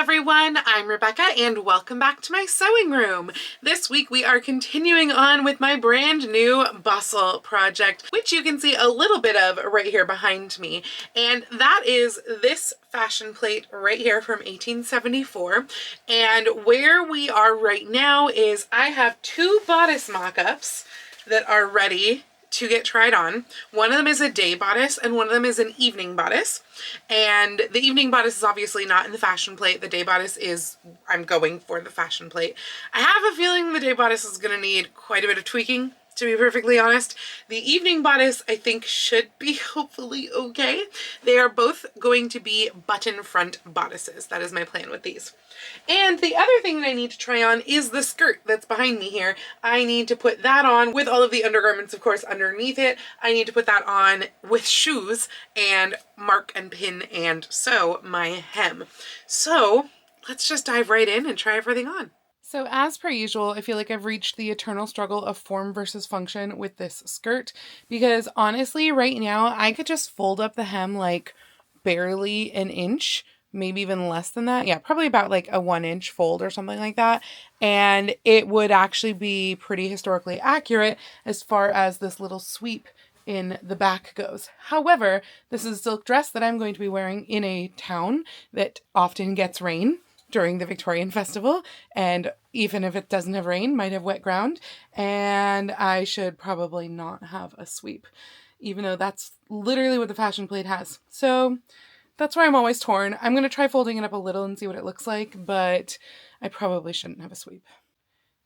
everyone, I'm Rebecca and welcome back to my sewing room. This week we are continuing on with my brand new bustle project, which you can see a little bit of right here behind me. And that is this fashion plate right here from 1874. And where we are right now is I have two bodice mock-ups that are ready to get tried on. One of them is a day bodice and one of them is an evening bodice. And the evening bodice is obviously not in the fashion plate. The day bodice is, I'm going for the fashion plate. I have a feeling the day bodice is going to need quite a bit of tweaking, to be perfectly honest. The evening bodice I think should be hopefully okay. They are both going to be button front bodices. That is my plan with these. And the other thing that I need to try on is the skirt that's behind me here. I need to put that on with all of the undergarments, of course, underneath it. I need to put that on with shoes and mark and pin and sew my hem. So let's just dive right in and try everything on. So as per usual, I feel like I've reached the eternal struggle of form versus function with this skirt, because honestly, right now, I could just fold up the hem like barely an inch, maybe even less than that. Yeah, probably about like a 1-inch fold or something like that. And it would actually be pretty historically accurate as far as this little sweep in the back goes. However, this is a silk dress that I'm going to be wearing in a town that often gets rain during the Victorian Festival, and even if it doesn't have rain, might have wet ground, and I should probably not have a sweep, even though that's literally what the fashion plate has. So that's why I'm always torn. I'm going to try folding it up a little and see what it looks like, but I probably shouldn't have a sweep.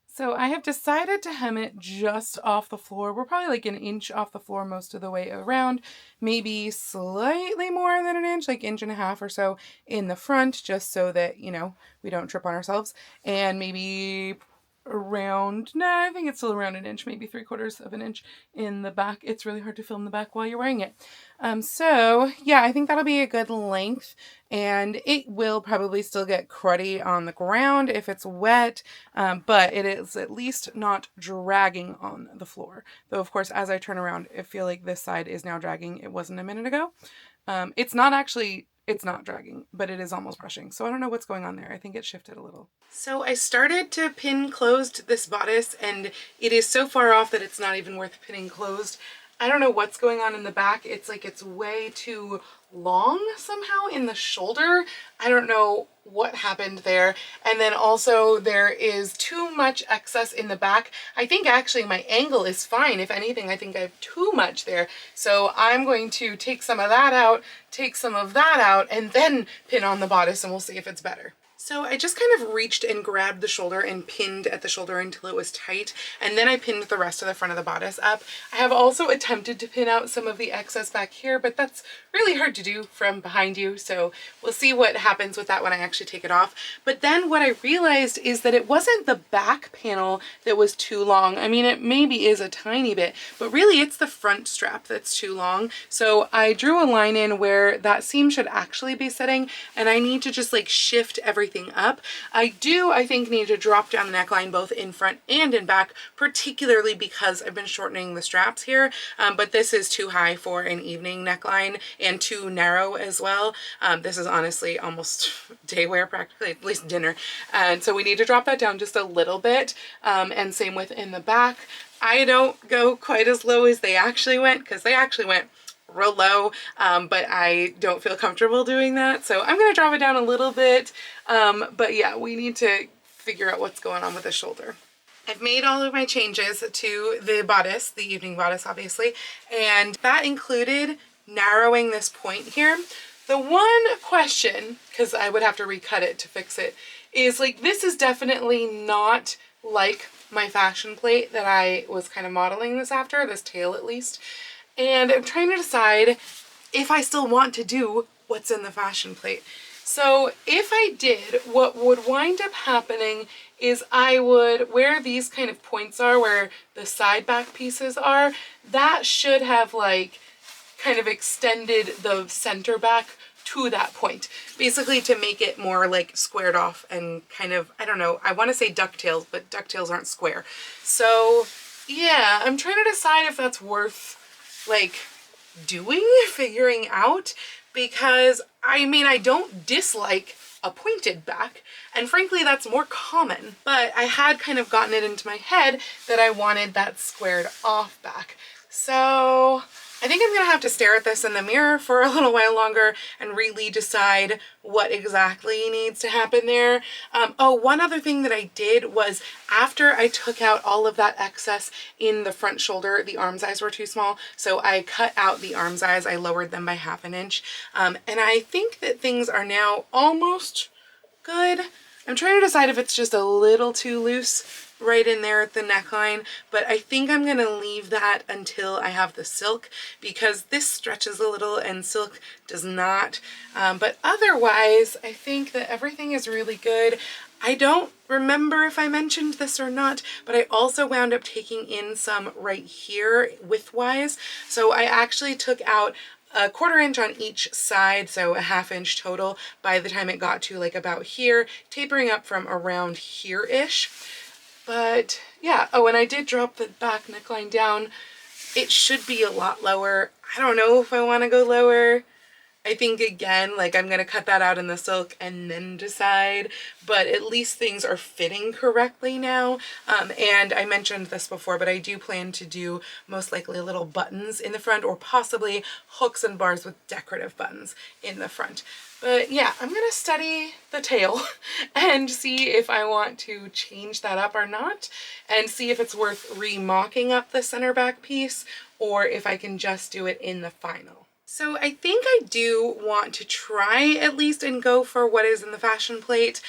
So I have decided to hem it just off the floor. We're probably like an inch off the floor most of the way around, maybe slightly more than an inch, like 1.5 inches or so in the front, just so that, you know, we don't trip on ourselves, and maybe around, I think it's still around an inch, maybe 3/4 of an inch in the back. It's really hard to film the back while you're wearing it. So yeah, I think that'll be a good length, and it will probably still get cruddy on the ground if it's wet, but it is at least not dragging on the floor. Though of course, as I turn around, I feel like this side is now dragging. It wasn't a minute ago. It's not dragging, but it is almost brushing. So I don't know what's going on there. I think it shifted a little. So I started to pin closed this bodice, and it is so far off that it's not even worth pinning closed. I don't know what's going on in the back. It's like it's way too long somehow in the shoulder. I don't know what happened there. And then also there is too much excess in the back. I think actually my angle is fine. If anything, I think I have too much there. So I'm going to take some of that out, take some of that out, and then pin on the bodice, and we'll see if it's better. So I just kind of reached and grabbed the shoulder and pinned at the shoulder until it was tight, and then I pinned the rest of the front of the bodice up. I have also attempted to pin out some of the excess back here, but that's really hard to do from behind you, so we'll see what happens with that when I actually take it off. But then what I realized is that it wasn't the back panel that was too long. I mean, it maybe is a tiny bit, but really it's the front strap that's too long. So I drew a line in where that seam should actually be sitting, and I need to just like shift everything up. I think, need to drop down the neckline both in front and in back, particularly because I've been shortening the straps here, but this is too high for an evening neckline and too narrow as well. This is honestly almost day wear, practically, at least dinner, and so we need to drop that down just a little bit, and same with in the back. I don't go quite as low as they actually went, because they actually went real low, but I don't feel comfortable doing that, so I'm going to drop it down a little bit, but yeah, we need to figure out what's going on with the shoulder. I've made all of my changes to the bodice, the evening bodice obviously, and that included narrowing this point here. The one question, because I would have to recut it to fix it, is like, this is definitely not like my fashion plate that I was kind of modeling this after, this tail at least. And I'm trying to decide if I still want to do what's in the fashion plate. So if I did, what would wind up happening is I would, where these kind of points are, where the side back pieces are, that should have like kind of extended the center back to that point, basically to make it more like squared off and kind of, I don't know, I want to say ducktails, but ducktails aren't square. So yeah, I'm trying to decide if that's worth like figuring out, because I mean, I don't dislike a pointed back, and frankly that's more common, but I had kind of gotten it into my head that I wanted that squared off back. So I think I'm gonna have to stare at this in the mirror for a little while longer and really decide what exactly needs to happen there. Oh, one other thing that I did was after I took out all of that excess in the front shoulder, the arm size were too small, so I cut out the arm size. I lowered them by 1/2 inch, and I think that things are now almost good. I'm trying to decide if it's just a little too loose right in there at the neckline, but I think I'm gonna leave that until I have the silk, because this stretches a little and silk does not. But otherwise, I think that everything is really good. I don't remember if I mentioned this or not, but I also wound up taking in some right here widthwise. So I actually took out a 1/4 inch on each side, so a 1/2 inch total by the time it got to like about here, tapering up from around here-ish. But yeah, oh, and I did drop the back neckline down. It should be a lot lower. I don't know if I want to go lower. I think again, like I'm gonna cut that out in the silk and then decide, but at least things are fitting correctly now. And I mentioned this before, but I do plan to do most likely little buttons in the front, or possibly hooks and bars with decorative buttons in the front. But yeah, I'm gonna study the tail and see if I want to change that up or not, and see if it's worth remocking up the center back piece, or if I can just do it in the final. So I think I do want to try at least and go for what is in the fashion plate,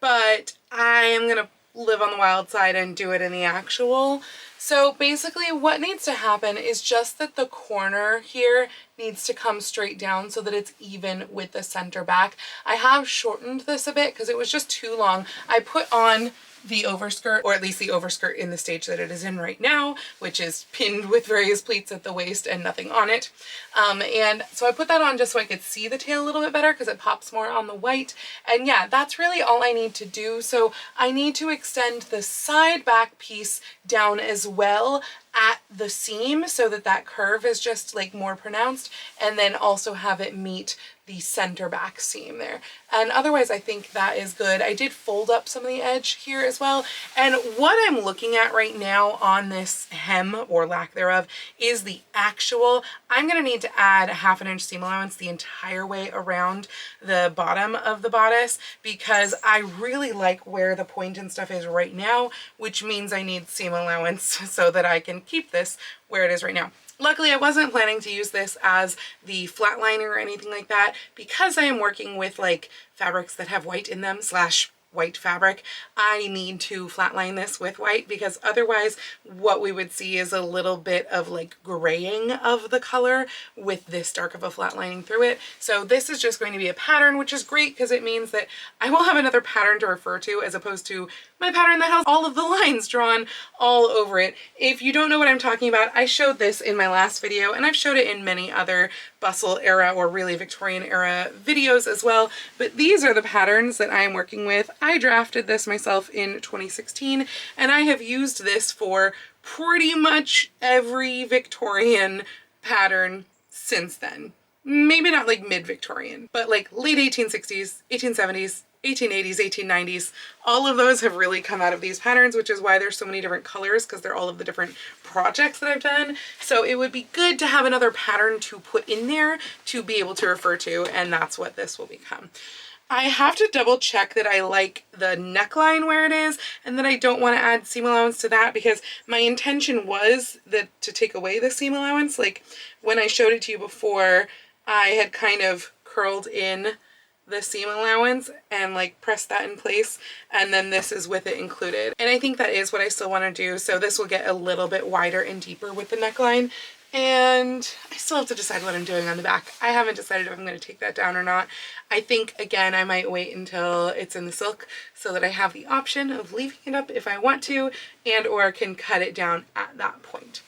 but I am gonna live on the wild side and do it in the actual. So basically what needs to happen is just that the corner here needs to come straight down so that it's even with the center back. I have shortened this a bit because it was just too long. I put on the overskirt, or at least the overskirt in the stage that it is in right now, which is pinned with various pleats at the waist and nothing on it. And so I put that on just so I could see the tail a little bit better because it pops more on the white. And yeah, that's really all I need to do. So I need to extend the side back piece down as well at the seam so that that curve is just like more pronounced, and then also have it meet the center back seam there. And otherwise I think that is good. I did fold up some of the edge here as well. And what I'm looking at right now on this hem, or lack thereof, is the actual. I'm gonna need to add a 1/2 inch seam allowance the entire way around the bottom of the bodice, because I really like where the point and stuff is right now, which means I need seam allowance so that I can keep this where it is right now. Luckily, I wasn't planning to use this as the flat liner or anything like that, because I am working with like fabrics that have white in them / white fabric. I need to flatline this with white, because otherwise what we would see is a little bit of like graying of the color with this dark of a flatlining through it. So this is just going to be a pattern, which is great because it means that I will have another pattern to refer to, as opposed to my pattern that has all of the lines drawn all over it. If you don't know what I'm talking about, I showed this in my last video, and I've showed it in many other bustle era, or really Victorian era videos as well, but these are the patterns that I am working with. I drafted this myself in 2016, and I have used this for pretty much every Victorian pattern since then. Maybe not like mid-Victorian, but like late 1860s, 1870s, 1880s, 1890s, all of those have really come out of these patterns, which is why there's so many different colors, because they're all of the different projects that I've done. So it would be good to have another pattern to put in there to be able to refer to, and that's what this will become. I have to double check that I like the neckline where it is, and that I don't want to add seam allowance to that, because my intention was that to take away the seam allowance. Like when I showed it to you before, I had kind of curled in the seam allowance and like press that in place, and then this is with it included. And I think that is what I still want to do. So this will get a little bit wider and deeper with the neckline, and I still have to decide what I'm doing on the back. I haven't decided if I'm going to take that down or not. I think again I might wait until it's in the silk so that I have the option of leaving it up if I want to, and or can cut it down at that point.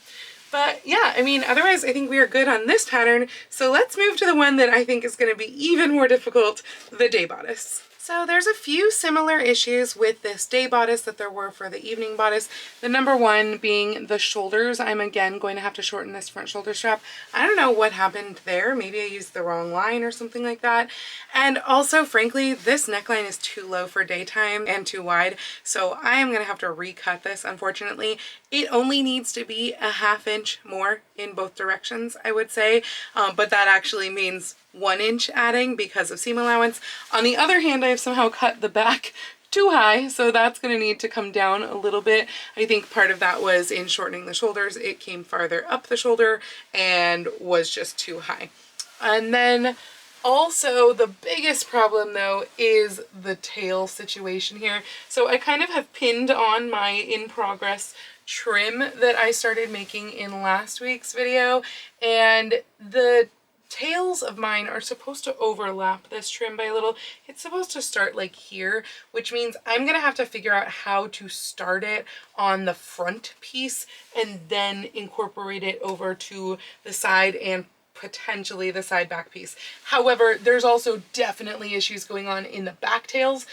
But yeah, I mean, otherwise I think we are good on this pattern. So let's move to the one that I think is going to be even more difficult, the day bodice. So there's a few similar issues with this day bodice that there were for the evening bodice. The number one being the shoulders. I'm again going to have to shorten this front shoulder strap. I don't know what happened there. Maybe I used the wrong line or something like that. And also, frankly, this neckline is too low for daytime and too wide. So I am going to have to recut this, unfortunately. It only needs to be a ½ inch more in both directions, I would say. But that actually means 1 inch adding because of seam allowance. On the other hand, I have somehow cut the back too high, so that's going to need to come down a little bit. I think part of that was in shortening the shoulders. It came farther up the shoulder and was just too high. And then also the biggest problem though is the tail situation here. So I kind of have pinned on my in progress trim that I started making in last week's video, and the tails of mine are supposed to overlap this trim by a little. It's supposed to start like here, which means I'm gonna have to figure out how to start it on the front piece and then incorporate it over to the side and potentially the side back piece. However, there's also definitely issues going on in the back tails,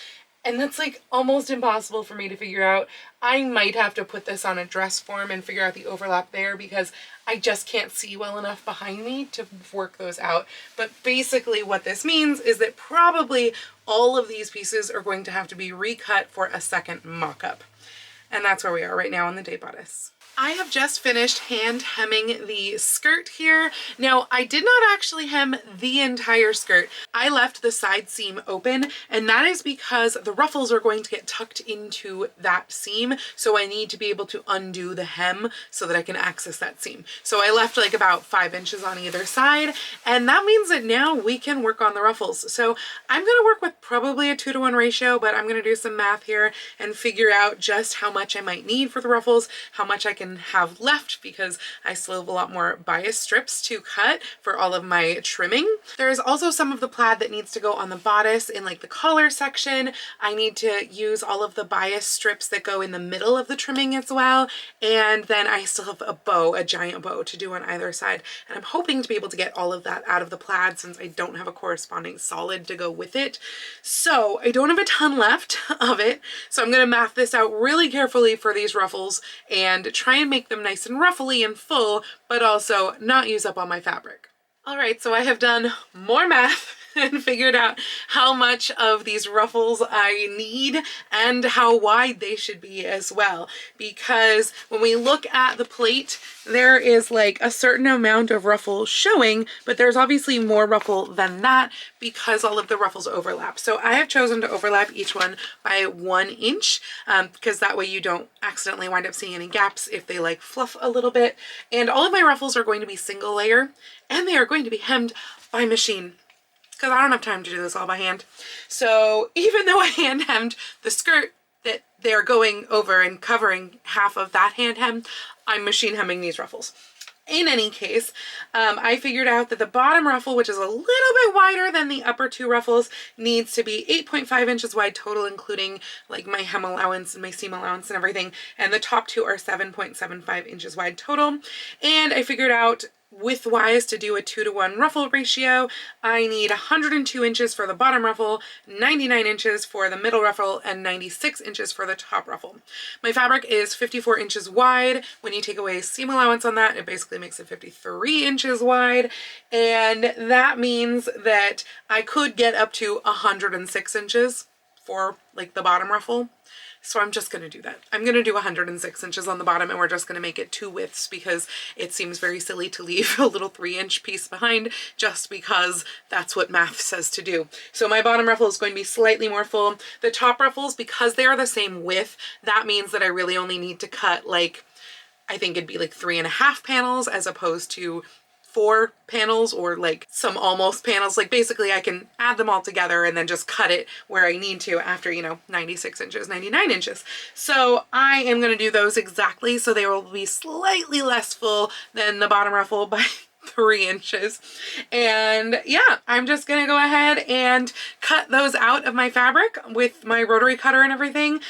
and that's like almost impossible for me to figure out. I might have to put this on a dress form and figure out the overlap there because I just can't see well enough behind me to work those out. But basically what this means is that probably all of these pieces are going to have to be recut for a second mock-up. And that's where we are right now on the day bodice. I have just finished hand hemming the skirt here. Now, I did not actually hem the entire skirt. I left the side seam open, and that is because the ruffles are going to get tucked into that seam. So I need to be able to undo the hem so that I can access that seam. So I left like about 5 inches on either side, and that means that now we can work on the ruffles. So I'm gonna work with probably a 2-to-1 ratio, but I'm gonna do some math here and figure out just how much I might need for the ruffles, how much I can have left, because I still have a lot more bias strips to cut for all of my trimming. There's also some of the plaid that needs to go on the bodice in like the collar section. I need to use all of the bias strips that go in the middle of the trimming as well. And then I still have a bow, a giant bow to do on either side. And I'm hoping to be able to get all of that out of the plaid since I don't have a corresponding solid to go with it. So I don't have a ton left of it. So I'm gonna math this out really carefully for these ruffles and try and make them nice and ruffly and full, but also not use up all my fabric. All right, so I have done more math and figured out how much of these ruffles I need and how wide they should be as well. Because when we look at the plate, there is like a certain amount of ruffle showing, but there's obviously more ruffle than that because all of the ruffles overlap. So I have chosen to overlap each one by 1 inch because that way you don't accidentally wind up seeing any gaps if they like fluff a little bit. And all of my ruffles are going to be single layer, and they are going to be hemmed by machine, because I don't have time to do this all by hand. So even though I hand hemmed the skirt that they're going over and covering half of that hand hem, I'm machine hemming these ruffles. In any case, I figured out that the bottom ruffle, which is a little bit wider than the upper 2 ruffles, needs to be 8.5 inches wide total, including like my hem allowance and my seam allowance and everything. And the top 2 are 7.75 inches wide total. And I figured out width-wise to do a 2-to-1 ruffle ratio, I need 102 inches for the bottom ruffle, 99 inches for the middle ruffle, and 96 inches for the top ruffle. My fabric is 54 inches wide. When you take away seam allowance on that, it basically makes it 53 inches wide, and that means that I could get up to 106 inches for like the bottom ruffle. So I'm just going to do that. I'm going to do 106 inches on the bottom, and we're just going to make it 2 widths because it seems very silly to leave a little 3-inch piece behind just because that's what math says to do. So my bottom ruffle is going to be slightly more full. The top ruffles, because they are the same width, that means that I really only need to cut like, I think it'd be like 3.5 panels as opposed to 4 panels or like some almost panels. Like basically I can add them all together and then just cut it where I need to after, you know, 96 inches, 99 inches. So I am going to do those exactly so they will be slightly less full than the bottom ruffle by 3 inches. And yeah, I'm just gonna go ahead and cut those out of my fabric with my rotary cutter and everything.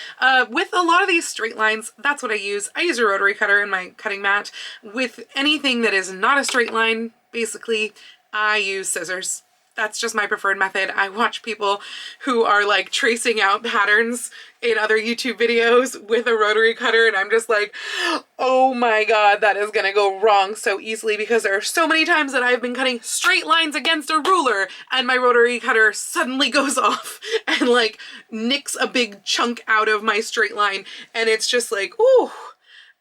With a lot of these straight lines, that's what I use. I use a rotary cutter in my cutting mat. With anything that is not a straight line, basically, I use scissors. That's just my preferred method. I watch people who are like tracing out patterns in other YouTube videos with a rotary cutter, and I'm just like, oh my god, that is gonna go wrong so easily, because there are so many times that I've been cutting straight lines against a ruler and my rotary cutter suddenly goes off and like nicks a big chunk out of my straight line, and it's just like, ooh.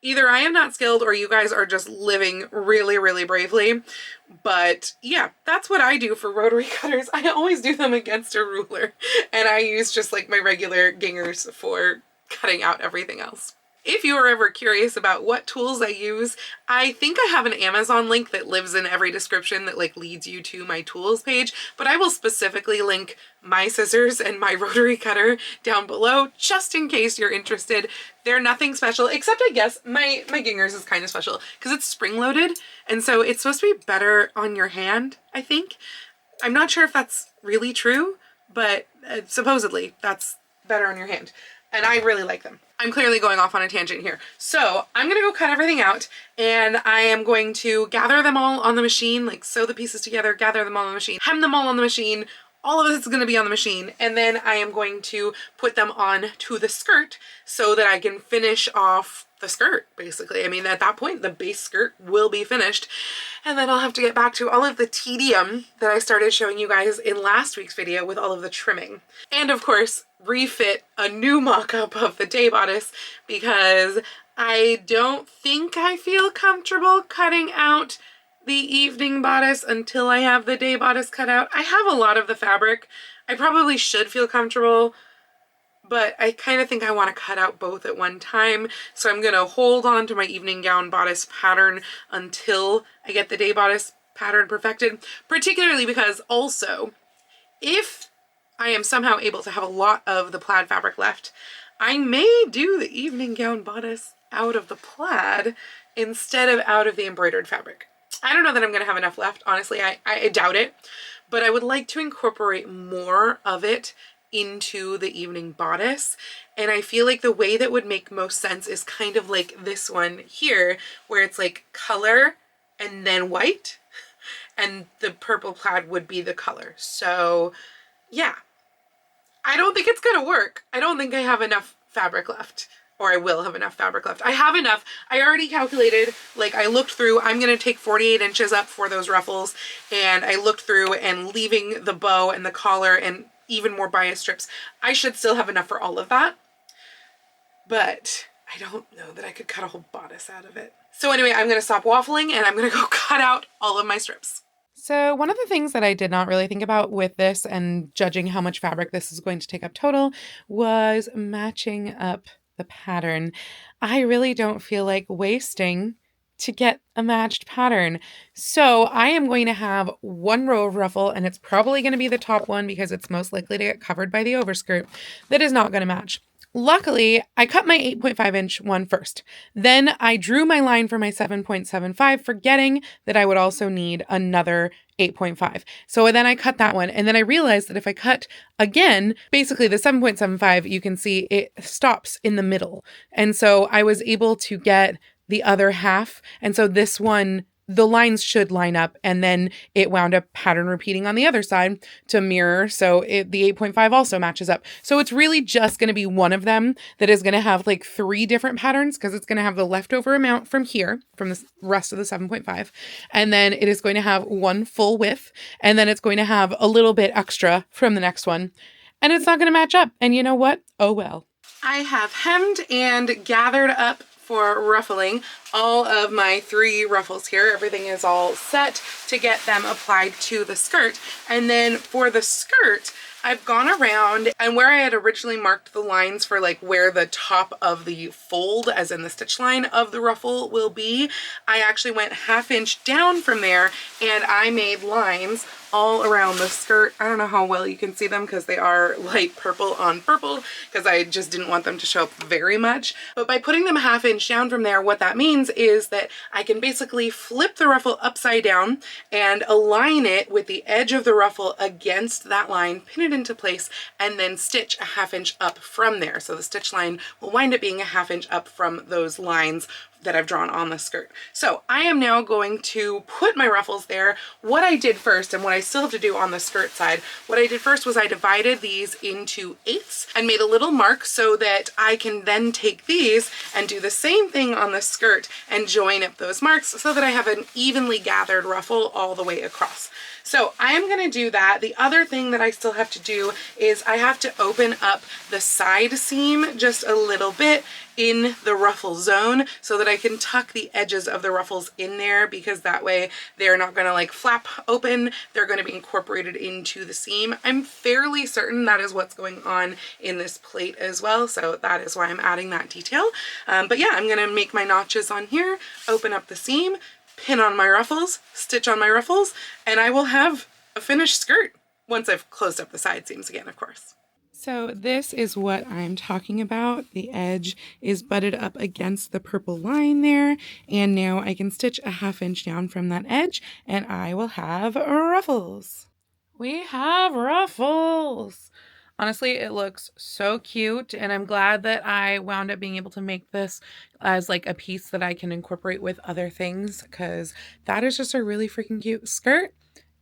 Either I am not skilled or you guys are just living really, really bravely. But yeah, that's what I do for rotary cutters. I always do them against a ruler, and I use just like my regular gingers for cutting out everything else. If you are ever curious about what tools I use, I think I have an Amazon link that lives in every description that like leads you to my tools page, but I will specifically link my scissors and my rotary cutter down below just in case you're interested. They're nothing special, except I guess my gingers is kind of special because it's spring-loaded, and so it's supposed to be better on your hand, I think. I'm not sure if that's really true, but supposedly that's better on your hand, and I really like them. I'm clearly going off on a tangent here. So I'm gonna go cut everything out, and I am going to gather them all on the machine, like sew the pieces together, gather them all on the machine, hem them all on the machine. All of this is gonna be on the machine, and then I am going to put them on to the skirt so that I can finish off the skirt, basically. I mean, at that point, the base skirt will be finished, and then I'll have to get back to all of the tedium that I started showing you guys in last week's video with all of the trimming. And of course, refit a new mock-up of the day bodice, because I don't think I feel comfortable cutting out the evening bodice until I have the day bodice cut out. I have a lot of the fabric. I probably should feel comfortable, but I kind of think I want to cut out both at one time. So I'm going to hold on to my evening gown bodice pattern until I get the day bodice pattern perfected, particularly because also if I am somehow able to have a lot of the plaid fabric left, I may do the evening gown bodice out of the plaid instead of out of the embroidered fabric. I don't know that I'm going to have enough left, honestly. I doubt it, but I would like to incorporate more of it into the evening bodice, and I feel like the way that would make most sense is kind of like this one here, where it's like color and then white, and the purple plaid would be the color. So yeah, I don't think it's gonna work. I don't think I have enough fabric left, or I will have enough fabric left. I have enough. I already calculated, like I looked through, I'm gonna take 48 inches up for those ruffles, and I looked through and leaving the bow and the collar and even more bias strips, I should still have enough for all of that, but I don't know that I could cut a whole bodice out of it. So anyway, I'm gonna stop waffling and I'm gonna go cut out all of my strips. So one of the things that I did not really think about with this and judging how much fabric this is going to take up total was matching up the pattern. I really don't feel like wasting to get a matched pattern. So I am going to have one row of ruffle, and it's probably going to be the top one because it's most likely to get covered by the overskirt, that is not going to match. Luckily, I cut my 8.5 inch one first. Then I drew my line for my 7.75, forgetting that I would also need another 8.5. So then I cut that one, and then I realized that if I cut again, basically the 7.75, you can see it stops in the middle. And so I was able to get the other half. And so this one, the lines should line up, and then it wound up pattern repeating on the other side to mirror. So the 8.5 also matches up. So it's really just going to be one of them that is going to have like 3 different patterns, because it's going to have the leftover amount from here, from the rest of the 7.5. And then it is going to have one full width, and then it's going to have a little bit extra from the next one. And it's not going to match up. And you know what? Oh well. I have hemmed and gathered up for ruffling all of my 3 ruffles here. Everything is all set to get them applied to the skirt. And then for the skirt, I've gone around, and where I had originally marked the lines for like where the top of the fold, as in the stitch line of the ruffle, will be, I actually went 1/2 inch down from there, and I made lines all around the skirt. I don't know how well you can see them because they are light purple on purple, because I just didn't want them to show up very much. But by putting them 1/2 inch down from there, what that means is that I can basically flip the ruffle upside down and align it with the edge of the ruffle against that line, pin it into place, and then stitch 1/2 inch up from there. So the stitch line will wind up being 1/2 inch up from those lines that I've drawn on the skirt. So I am now going to put my ruffles there. What I did first, and what I still have to do on the skirt side, what I did first was I divided these into 8ths and made a little mark so that I can then take these and do the same thing on the skirt and join up those marks so that I have an evenly gathered ruffle all the way across. So I am going to do that. The other thing that I still have to do is I have to open up the side seam just a little bit in the ruffle zone so that I can tuck the edges of the ruffles in there, because that way they're not going to like flap open. They're going to be incorporated into the seam. I'm fairly certain that is what's going on in this plate as well, so that is why I'm adding that detail. But yeah, I'm going to make my notches on here, open up the seam, pin on my ruffles, stitch on my ruffles, and I will have a finished skirt once I've closed up the side seams again, of course. So this is what I'm talking about. The edge is butted up against the purple line there, and now I can stitch a 1/2 inch down from that edge and I will have ruffles. We have ruffles! Honestly, it looks so cute, and I'm glad that I wound up being able to make this as like a piece that I can incorporate with other things, because that is just a really freaking cute skirt.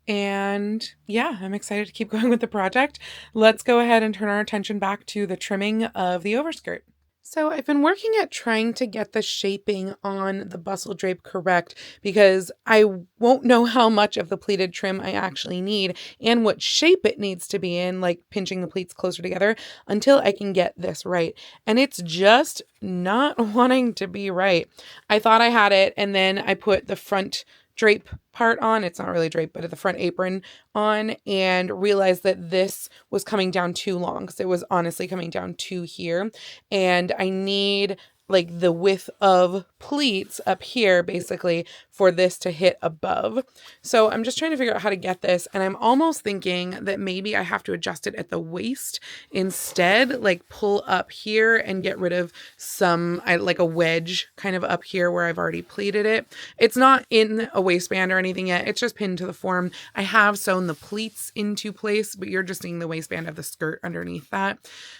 And yeah, I'm excited to keep going with the project. Let's go ahead and turn our attention back to the trimming of the overskirt. So I've been working at trying to get the shaping on the bustle drape correct, because I won't know how much of the pleated trim I actually need and what shape it needs to be in, like pinching the pleats closer together, until I can get this right. And it's just not wanting to be right. I thought I had it, and then I put the front drape part on. It's not really drape, but the front apron on, and realized that this was coming down too long, because it was honestly coming down to here. And I need like the width of pleats up here basically for this to hit above. So I'm just trying to figure out how to get this, and I'm almost thinking that maybe I have to adjust it at the waist instead, like pull up here and get rid of some like a wedge kind of up here where I've already pleated it. It's not in a waistband or anything yet, it's just pinned to the form. I have sewn the pleats into place, but you're just seeing the waistband of the skirt underneath that.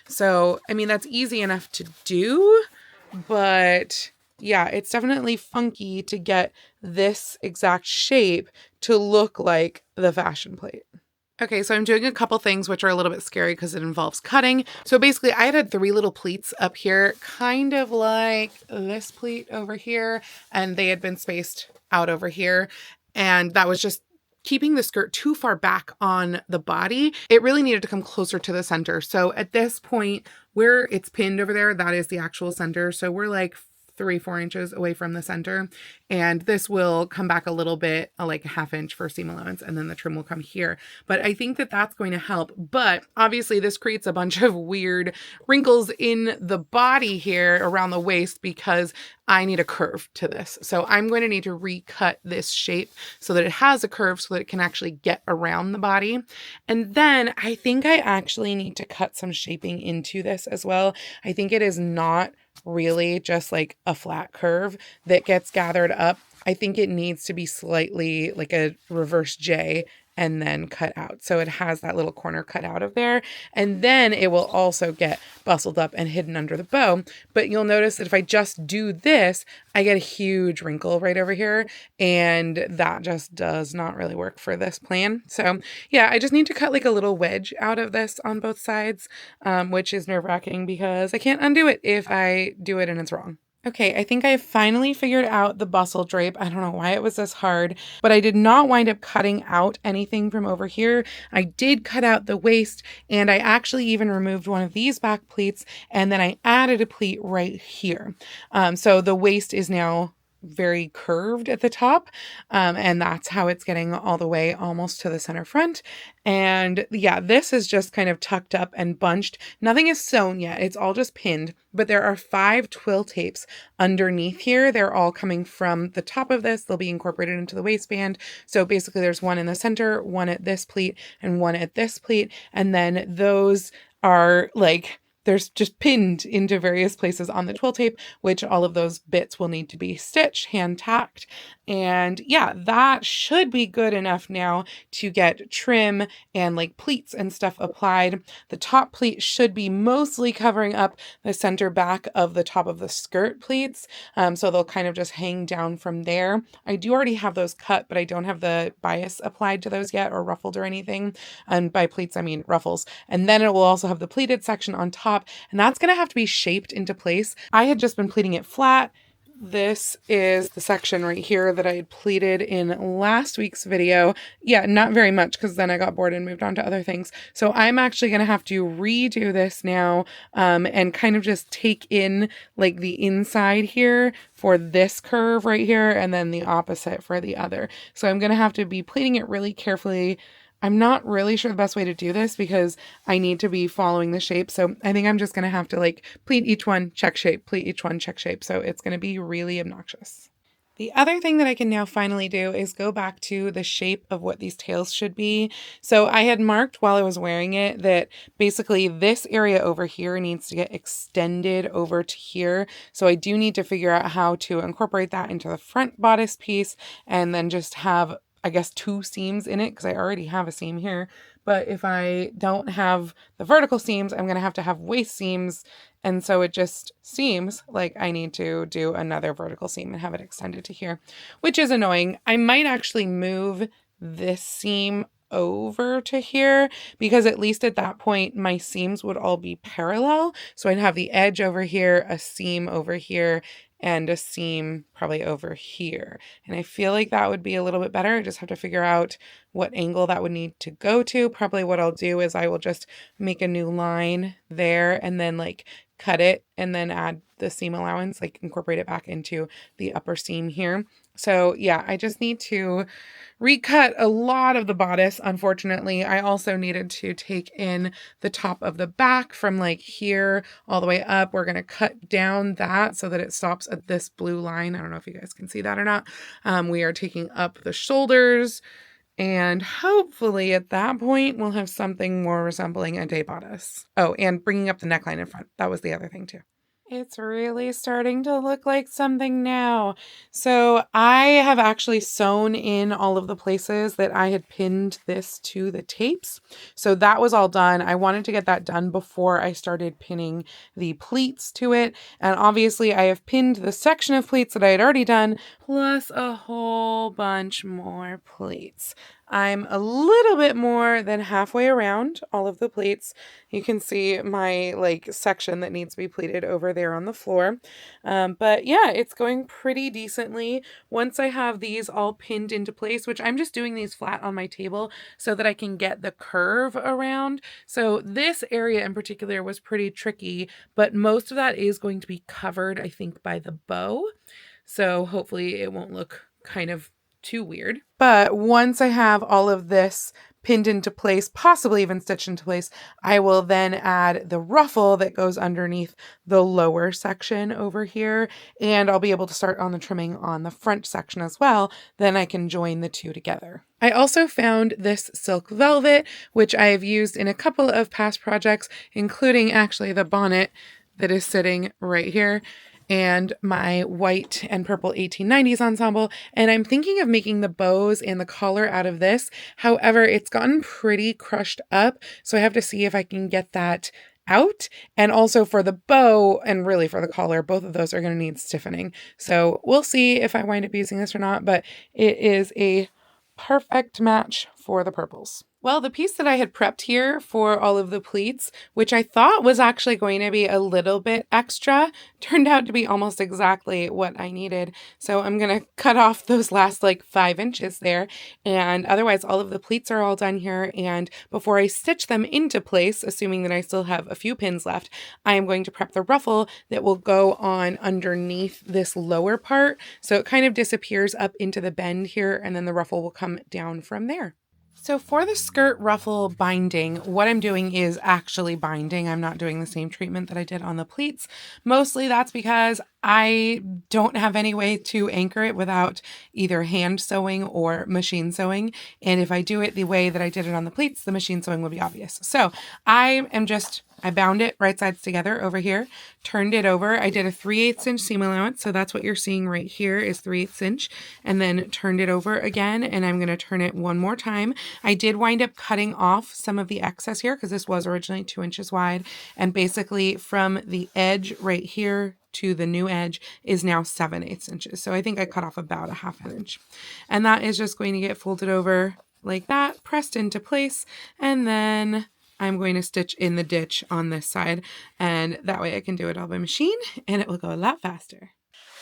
So I mean, that's easy enough to do, but yeah, it's definitely funky to get this exact shape to look like the fashion plate. Okay, so I'm doing a couple things which are a little bit scary because it involves cutting. So basically I had 3 little pleats up here, kind of like this pleat over here, and they had been spaced out over here. And that was just keeping the skirt too far back on the body. It really needed to come closer to the center. So at this point where it's pinned over there, that is the actual center. So we're like 3-4 inches away from the center, and this will come back a little bit, like a 1/2 inch for seam allowance, and then the trim will come here. But I think that that's going to help. But obviously this creates a bunch of weird wrinkles in the body here around the waist, because I need a curve to this. So I'm going to need to recut this shape so that it has a curve so that it can actually get around the body. And then I think I actually need to cut some shaping into this as well. I think it is not really just like a flat curve that gets gathered up. I think it needs to be slightly like a reverse J and then cut out. So it has that little corner cut out of there. And then it will also get bustled up and hidden under the bow. But you'll notice that if I just do this, I get a huge wrinkle right over here. And that just does not really work for this plan. So yeah, I just need to cut like a little wedge out of this on both sides, which is nerve-wracking because I can't undo it if I do it and it's wrong. Okay, I think I finally figured out the bustle drape. I don't know why it was this hard, but I did not wind up cutting out anything from over here. I did cut out the waist, and I actually even removed one of these back pleats, and then I added a pleat right here. So the waist is now very curved at the top, and that's how it's getting all the way almost to the center front. And yeah, this is just kind of tucked up and bunched. Nothing is sewn yet, it's all just pinned, but there are 5 twill tapes underneath here. They're all coming from the top of this. They'll be incorporated into the waistband. So basically there's one in the center, one at this pleat, and one at this pleat, and then those are like there's just pinned into various places on the twill tape, which all of those bits will need to be stitched, hand tacked. And yeah, that should be good enough now to get trim and like pleats and stuff applied. The top pleat should be mostly covering up the center back of the top of the skirt pleats. So they'll kind of just hang down from there. I do already have those cut, but I don't have the bias applied to those yet or ruffled or anything. And by pleats, I mean ruffles. And then it will also have the pleated section on top, and that's going to have to be shaped into place. I had just been pleating it flat. This is the section right here that I had pleated in last week's video. Yeah, not very much because then I got bored and moved on to other things. So I'm actually going to have to redo this now and kind of just take in like the inside here for this curve right here and then the opposite for the other. So I'm going to have to be pleating it really carefully. I'm not really sure the best way to do this because I need to be following the shape. So I think I'm just going to have to like pleat each one, check shape, pleat each one, check shape. So it's going to be really obnoxious. The other thing that I can now finally do is go back to the shape of what these tails should be. So I had marked while I was wearing it that basically this area over here needs to get extended over to here. So I do need to figure out how to incorporate that into the front bodice piece and then just have, I guess, 2 seams in it because I already have a seam here. But if I don't have the vertical seams, I'm going to have waist seams. And so it just seems like I need to do another vertical seam and have it extended to here, which is annoying. I might actually move this seam over to here because at least at that point my seams would all be parallel. So I'd have the edge over here, a seam over here, and a seam probably over here. And I feel like that would be a little bit better. I just have to figure out what angle that would need to go to. Probably what I'll do is I will just make a new line there and then like cut it and then add the seam allowance, like incorporate it back into the upper seam here. So yeah, I just need to recut a lot of the bodice. Unfortunately, I also needed to take in the top of the back from like here all the way up. We're going to cut down that so that it stops at this blue line. I don't know if you guys can see that or not. We are taking up the shoulders, and hopefully at that point we'll have something more resembling a day bodice. Oh, and bringing up the neckline in front. That was the other thing too. It's really starting to look like something now. So I have actually sewn in all of the places that I had pinned this to the tapes. So that was all done. I wanted to get that done before I started pinning the pleats to it. And obviously I have pinned the section of pleats that I had already done, plus a whole bunch more pleats. I'm a little bit more than halfway around all of the pleats. You can see my like section that needs to be pleated over there on the floor. But yeah, it's going pretty decently. Once I have these all pinned into place, which I'm just doing these flat on my table so that I can get the curve around. So this area in particular was pretty tricky, but most of that is going to be covered, I think, by the bow. So hopefully it won't look kind of too weird. But once I have all of this pinned into place, possibly even stitched into place, I will then add the ruffle that goes underneath the lower section over here, and I'll be able to start on the trimming on the front section as well. Then I can join the two together. I also found this silk velvet, which I have used in a couple of past projects, including actually the bonnet that is sitting right here, and my white and purple 1890s ensemble. And I'm thinking of making the bows and the collar out of this. However, it's gotten pretty crushed up, so I have to see if I can get that out. And also for the bow and really for the collar, both of those are going to need stiffening. So we'll see if I wind up using this or not, but it is a perfect match for the purples. Well, the piece that I had prepped here for all of the pleats, which I thought was actually going to be a little bit extra, turned out to be almost exactly what I needed. So I'm going to cut off those last like 5 inches there. And otherwise, all of the pleats are all done here. And before I stitch them into place, assuming that I still have a few pins left, I am going to prep the ruffle that will go on underneath this lower part. So it kind of disappears up into the bend here, and then the ruffle will come down from there. So for the skirt ruffle binding, what I'm doing is actually binding. I'm not doing the same treatment that I did on the pleats. Mostly that's because I don't have any way to anchor it without either hand sewing or machine sewing. And if I do it the way that I did it on the pleats, the machine sewing will be obvious. So I am just I bound it right sides together over here, turned it over. I did a 3/8 inch seam allowance. So that's what you're seeing right here is 3/8 inch, and then turned it over again. And I'm going to turn it one more time. I did wind up cutting off some of the excess here because this was originally 2 inches wide. And basically from the edge right here to the new edge is now 7/8 inches. So I think I cut off about a 1/2 inch. And that is just going to get folded over like that, pressed into place, and then I'm going to stitch in the ditch on this side, and that way I can do it all by machine and it will go a lot faster.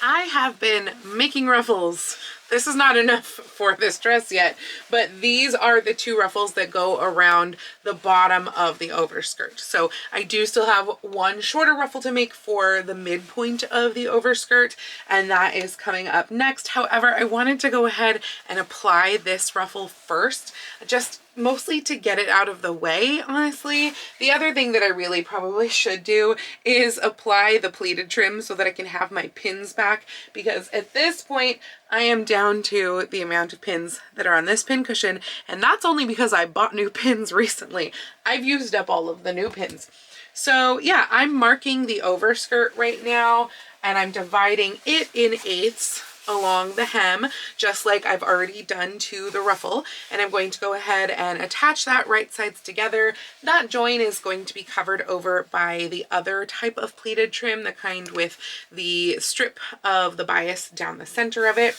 I have been making ruffles. This is not enough for this dress yet, but these are the 2 ruffles that go around the bottom of the overskirt. So I do still have one shorter ruffle to make for the midpoint of the overskirt, and that is coming up next. However, I wanted to go ahead and apply this ruffle first, just mostly to get it out of the way, honestly. The other thing that I really probably should do is apply the pleated trim so that I can have my pins back, because at this point I am down to the amount of pins that are on this pin cushion, and that's only because I bought new pins recently. I've used up all of the new pins. So yeah, I'm marking the overskirt right now, and I'm dividing it in 8ths along the hem, just like I've already done to the ruffle, and I'm going to go ahead and attach that right sides together. That join is going to be covered over by the other type of pleated trim, the kind with the strip of the bias down the center of it.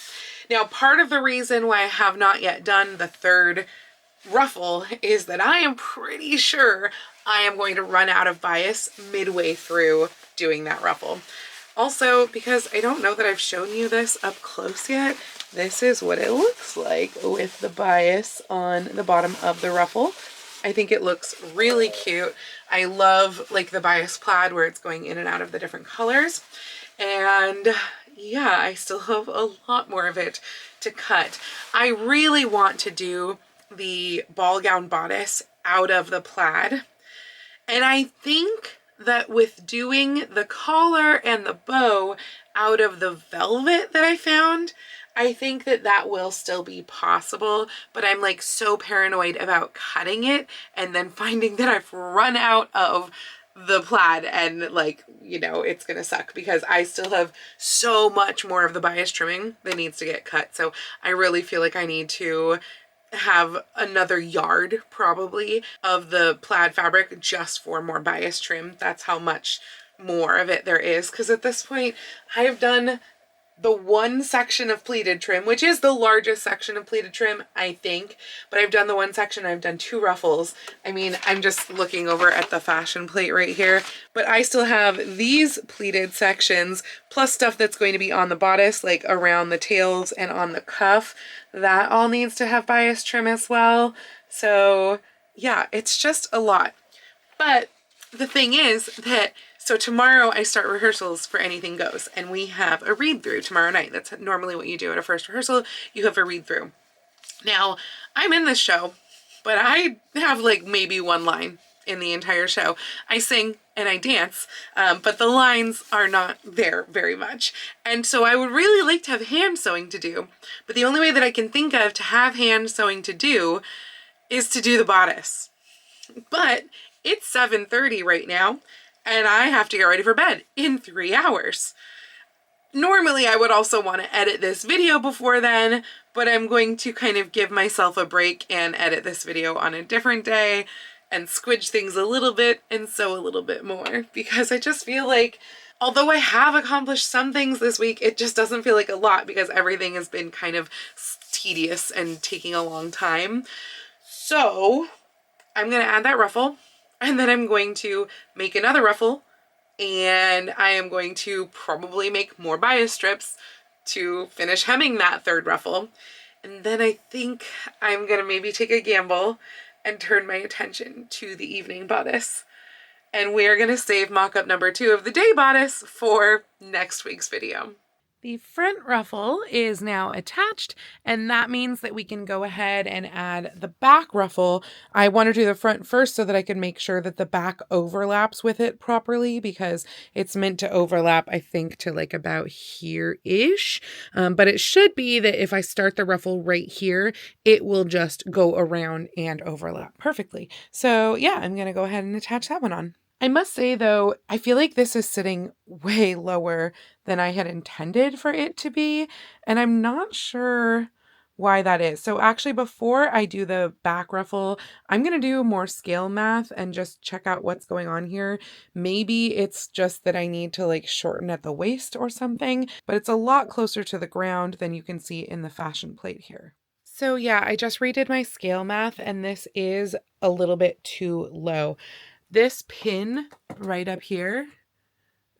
Now, part of the reason why I have not yet done the 3rd ruffle is that I am pretty sure I am going to run out of bias midway through doing that ruffle. Also, because I don't know that I've shown you this up close yet, this is what it looks like with the bias on the bottom of the ruffle. I think it looks really cute. I love like the bias plaid where it's going in and out of the different colors. And yeah, I still have a lot more of it to cut. I really want to do the ball gown bodice out of the plaid. And I think that with doing the collar and the bow out of the velvet that I found, I think that that will still be possible, but I'm like so paranoid about cutting it and then finding that I've run out of the plaid and like, you know, it's gonna suck because I still have so much more of the bias trimming that needs to get cut. So I really feel like I need to have another yard probably of the plaid fabric just for more bias trim. That's how much more of it there is, because at this point I have done the one section of pleated trim, which is the largest section of pleated trim, I think, but I've done the one section, I've done 2 ruffles. I mean, I'm just looking over at the fashion plate right here, but I still have these pleated sections plus stuff that's going to be on the bodice, like around the tails and on the cuff. That all needs to have bias trim as well. So yeah, it's just a lot. But the thing is that, so tomorrow I start rehearsals for Anything Goes, and we have a read through tomorrow night. That's normally what you do at a first rehearsal. You have a read through. Now, I'm in this show, but I have like maybe 1 line in the entire show. I sing and I dance, but the lines are not there very much. And so I would really like to have hand sewing to do, but the only way that I can think of to have hand sewing to do is to do the bodice. But it's 7:30 right now, and I have to get ready for bed in 3 hours. Normally I would also want to edit this video before then, but I'm going to kind of give myself a break and edit this video on a different day and squidge things a little bit and sew a little bit more, because I just feel like although I have accomplished some things this week, it just doesn't feel like a lot because everything has been kind of tedious and taking a long time. So I'm going to add that ruffle, and then I'm going to make another ruffle, and I am going to probably make more bias strips to finish hemming that 3rd ruffle. And then I think I'm going to maybe take a gamble and turn my attention to the evening bodice. And we are going to save mock-up number 2 of the day bodice for next week's video. The front ruffle is now attached, and that means that we can go ahead and add the back ruffle. I want to do the front first so that I can make sure that the back overlaps with it properly, because it's meant to overlap, I think, to like about here-ish. But it should be that if I start the ruffle right here, it will just go around and overlap perfectly. So yeah, I'm going to go ahead and attach that one on. I must say though, I feel like this is sitting way lower than I had intended for it to be, and I'm not sure why that is. So actually before I do the back ruffle, I'm going to do more scale math and just check out what's going on here. Maybe it's just that I need to like shorten at the waist or something, but it's a lot closer to the ground than you can see in the fashion plate here. So yeah, I just redid my scale math and this is a little bit too low. This pin right up here,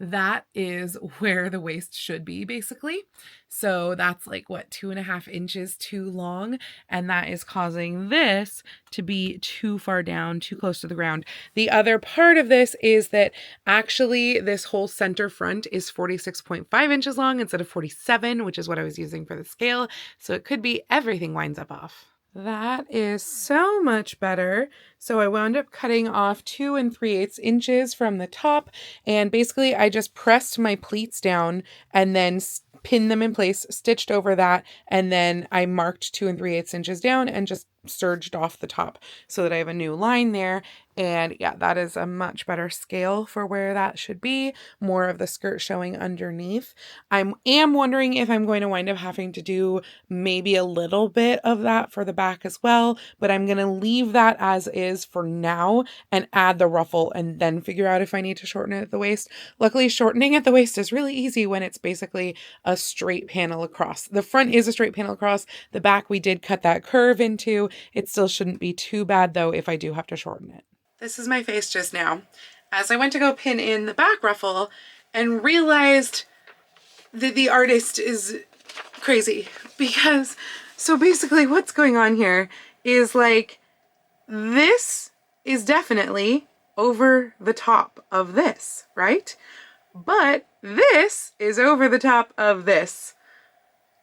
that is where the waist should be basically. So that's like what, 2.5 inches too long. And that is causing this to be too far down, too close to the ground. The other part of this is that actually this whole center front is 46.5 inches long instead of 47, which is what I was using for the scale. So it could be everything winds up off. That is so much better. So I wound up cutting off 2 3/8 inches from the top, and basically I just pressed my pleats down and then pinned them in place, stitched over that, and then I marked 2 3/8 inches down and just serged off the top so that I have a new line there. And yeah, that is a much better scale for where that should be. More of the skirt showing underneath. I am wondering if I'm going to wind up having to do maybe a little bit of that for the back as well, but I'm going to leave that as is for now and add the ruffle and then figure out if I need to shorten it at the waist. Luckily, shortening at the waist is really easy when it's basically a straight panel across. The front is a straight panel across. The back we did cut that curve into. It still shouldn't be too bad though if I do have to shorten it. This is my face just now as I went to go pin in the back ruffle and realized that the artist is crazy because so basically what's going on here is like this is definitely over the top of this, right? But this is over the top of this.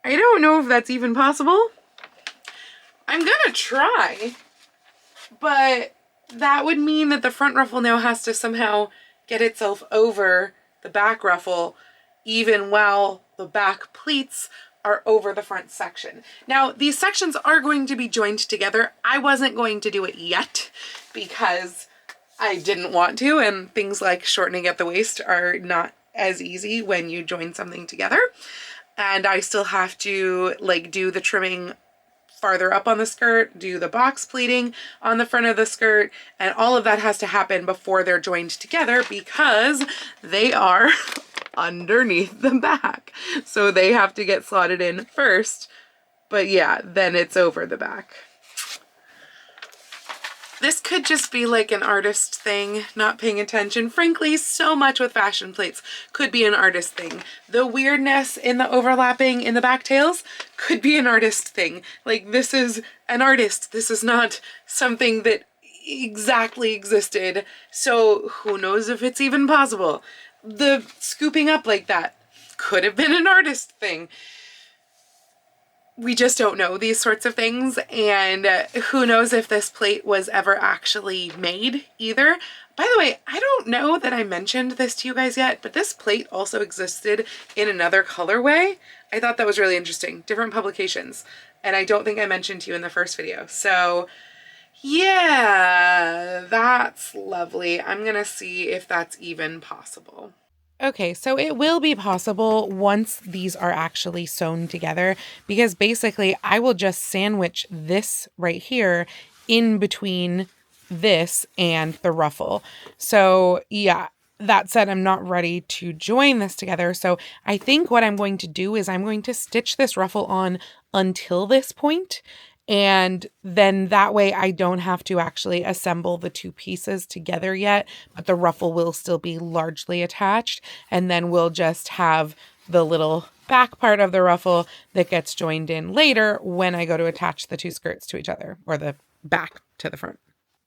I don't know if that's even possible. I'm gonna try, but that would mean that the front ruffle now has to somehow get itself over the back ruffle even while the back pleats are over the front section. Now, these sections are going to be joined together. I wasn't going to do it yet because I didn't want to, and things like shortening at the waist are not as easy when you join something together. And I still have to like do the trimming farther up on the skirt, do the box pleating on the front of the skirt, and all of that has to happen before they're joined together because they are underneath the back. So they have to get slotted in first, but yeah, then it's over the back. This could just be like an artist thing, not paying attention. Frankly, so much with fashion plates could be an artist thing. The weirdness in the overlapping in the back tails could be an artist thing. Like, this is an artist. This is not something that exactly existed. So who knows if it's even possible. The scooping up like that could have been an artist thing. We just don't know these sorts of things, and who knows if this plate was ever actually made either. By the way, I don't know that I mentioned this to you guys yet, but this plate also existed in another colorway. I thought that was really interesting. Different publications, and I don't think I mentioned to you in the first video. So yeah, that's lovely. I'm gonna see if that's even possible. Okay, so it will be possible once these are actually sewn together, because basically I will just sandwich this right here in between this and the ruffle. So yeah, that said, I'm not ready to join this together. So I think what I'm going to do is I'm going to stitch this ruffle on until this point. And then that way I don't have to actually assemble the two pieces together yet, but the ruffle will still be largely attached. And then we'll just have the little back part of the ruffle that gets joined in later when I go to attach the two skirts to each other, or the back to the front.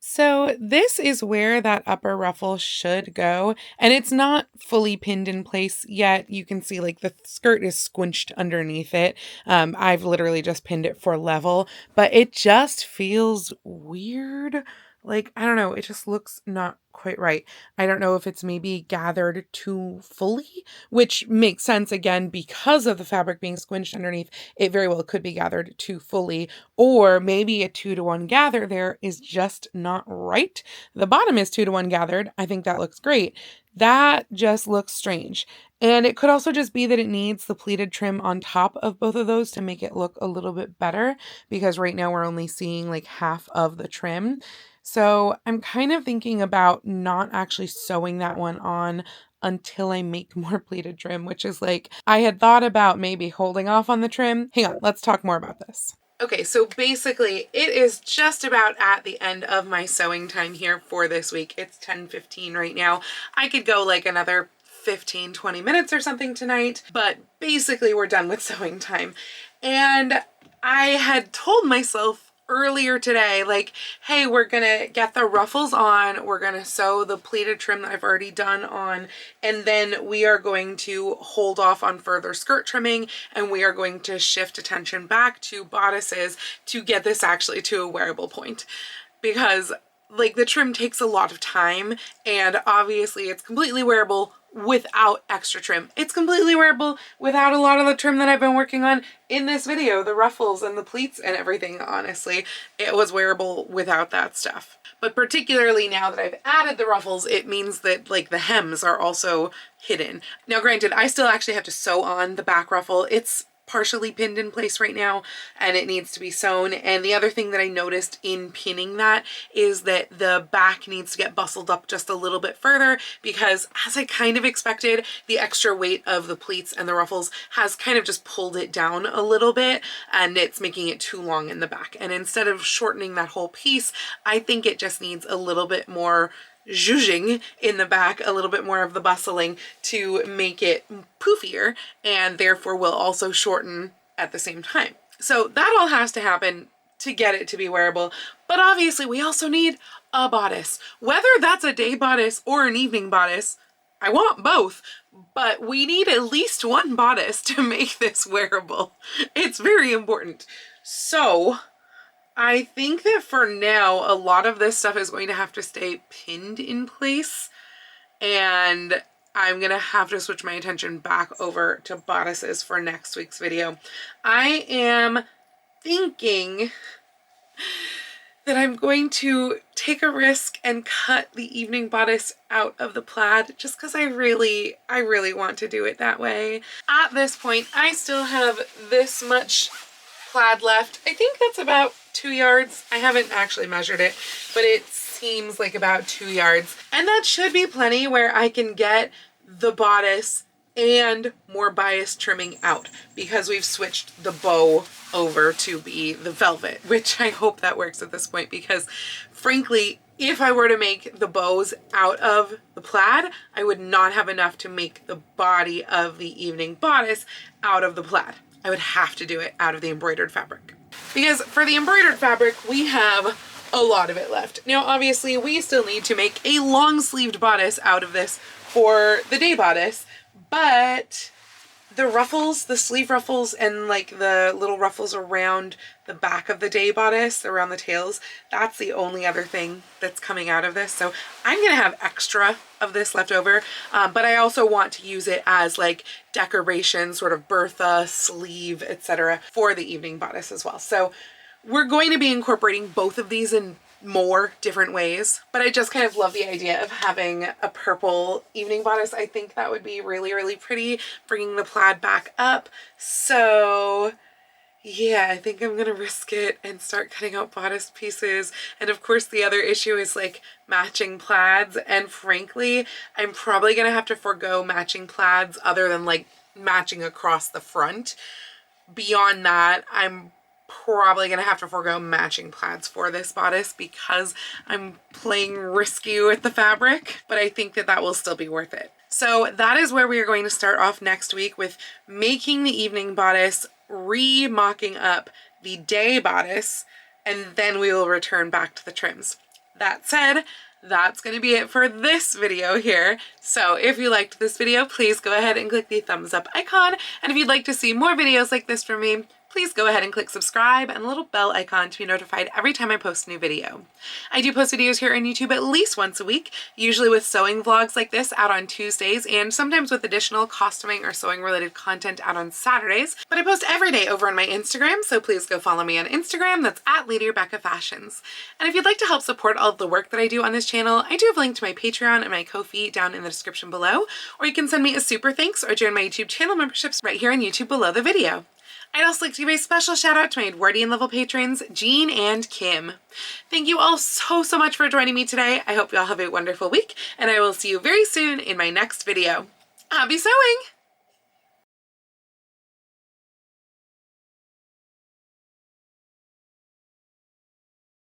So this is where that upper ruffle should go, and it's not fully pinned in place yet. You can see like the skirt is squinched underneath it. I've literally just pinned it for level, but it just feels weird like, I don't know, it just looks not quite right. I don't know if it's maybe gathered too fully, which makes sense again because of the fabric being squinched underneath. It very well could be gathered too fully, or maybe a 2-to-1 gather there is just not right. The bottom is 2-to-1 gathered. I think that looks great. That just looks strange. And it could also just be that it needs the pleated trim on top of both of those to make it look a little bit better, because right now we're only seeing like half of the trim. So I'm kind of thinking about not actually sewing that one on until I make more pleated trim, which is like, I had thought about maybe holding off on the trim. Hang on, let's talk more about this. Okay, so basically it is just about at the end of my sewing time here for this week. It's 10:15 right now. I could go like another 15-20 minutes or something tonight, but basically we're done with sewing time. And I had told myself earlier today, like, hey, we're gonna get the ruffles on, we're gonna sew the pleated trim that I've already done on, and then we are going to hold off on further skirt trimming, and we are going to shift attention back to bodices to get this actually to a wearable point. Because like the trim takes a lot of time, and obviously it's completely wearable without extra trim. It's completely wearable without a lot of the trim that I've been working on in this video, the ruffles and the pleats and everything. Honestly, it was wearable without that stuff. But particularly now that I've added the ruffles, it means that like the hems are also hidden. Now granted, I still actually have to sew on the back ruffle. It's partially pinned in place right now and it needs to be sewn. And the other thing that I noticed in pinning that is that the back needs to get bustled up just a little bit further, because as I kind of expected, the extra weight of the pleats and the ruffles has kind of just pulled it down a little bit, and it's making it too long in the back. And instead of shortening that whole piece, I think it just needs a little bit more zhuzhing in the back, a little bit more of the bustling to make it poofier, and therefore will also shorten at the same time. So that all has to happen to get it to be wearable. But obviously we also need a bodice. Whether that's a day bodice or an evening bodice, I want both, but we need at least one bodice to make this wearable. It's very important. So I think that for now, a lot of this stuff is going to have to stay pinned in place, and I'm going to have to switch my attention back over to bodices for next week's video. I am thinking that I'm going to take a risk and cut the evening bodice out of the plaid, just because I really want to do it that way. At this point, I still have this much plaid left. I think that's about 2 yards. I haven't actually measured it, but it seems like about 2 yards. And that should be plenty where I can get the bodice and more bias trimming out, because we've switched the bow over to be the velvet, which I hope that works at this point, because frankly, if I were to make the bows out of the plaid, I would not have enough to make the body of the evening bodice out of the plaid. I would have to do it out of the embroidered fabric. Because for the embroidered fabric, we have a lot of it left. Now, obviously, we still need to make a long-sleeved bodice out of this for the day bodice, but the ruffles, the sleeve ruffles, and like the little ruffles around the back of the day bodice, around the tails, that's the only other thing that's coming out of this. So I'm gonna have extra of this left over, but I also want to use it as like decoration, sort of Bertha, sleeve, etc. for the evening bodice as well. So we're going to be incorporating both of these in more different ways, but I just kind of love the idea of having a purple evening bodice. I think that would be really pretty, bringing the plaid back up. So yeah, I think I'm gonna risk it and start cutting out bodice pieces. And of course the other issue is like matching plaids, and frankly I'm probably gonna have to forego matching plaids other than like matching across the front. Beyond that, I'm probably gonna have to forego matching plaids for this bodice because I'm playing risky with the fabric, but I think that that will still be worth it. So that is where we are going to start off next week, with making the evening bodice, re-mocking up the day bodice, and then we will return back to the trims. That said, that's going to be it for this video here. So if you liked this video, please go ahead and click the thumbs up icon. And if you'd like to see more videos like this from me, please go ahead and click subscribe and a little bell icon to be notified every time I post a new video. I do post videos here on YouTube at least once a week, usually with sewing vlogs like this out on Tuesdays and sometimes with additional costuming or sewing related content out on Saturdays. But I post every day over on my Instagram, so please go follow me on Instagram. That's at Lady Rebecca Fashions. And if you'd like to help support all of the work that I do on this channel, I do have a link to my Patreon and my Ko-fi down in the description below, or you can send me a super thanks or join my YouTube channel memberships right here on YouTube below the video. I'd also like to give a special shout out to my Edwardian level patrons, Jean and Kim. Thank you all so much for joining me today. I hope you all have a wonderful week, and I will see you very soon in my next video. Happy sewing!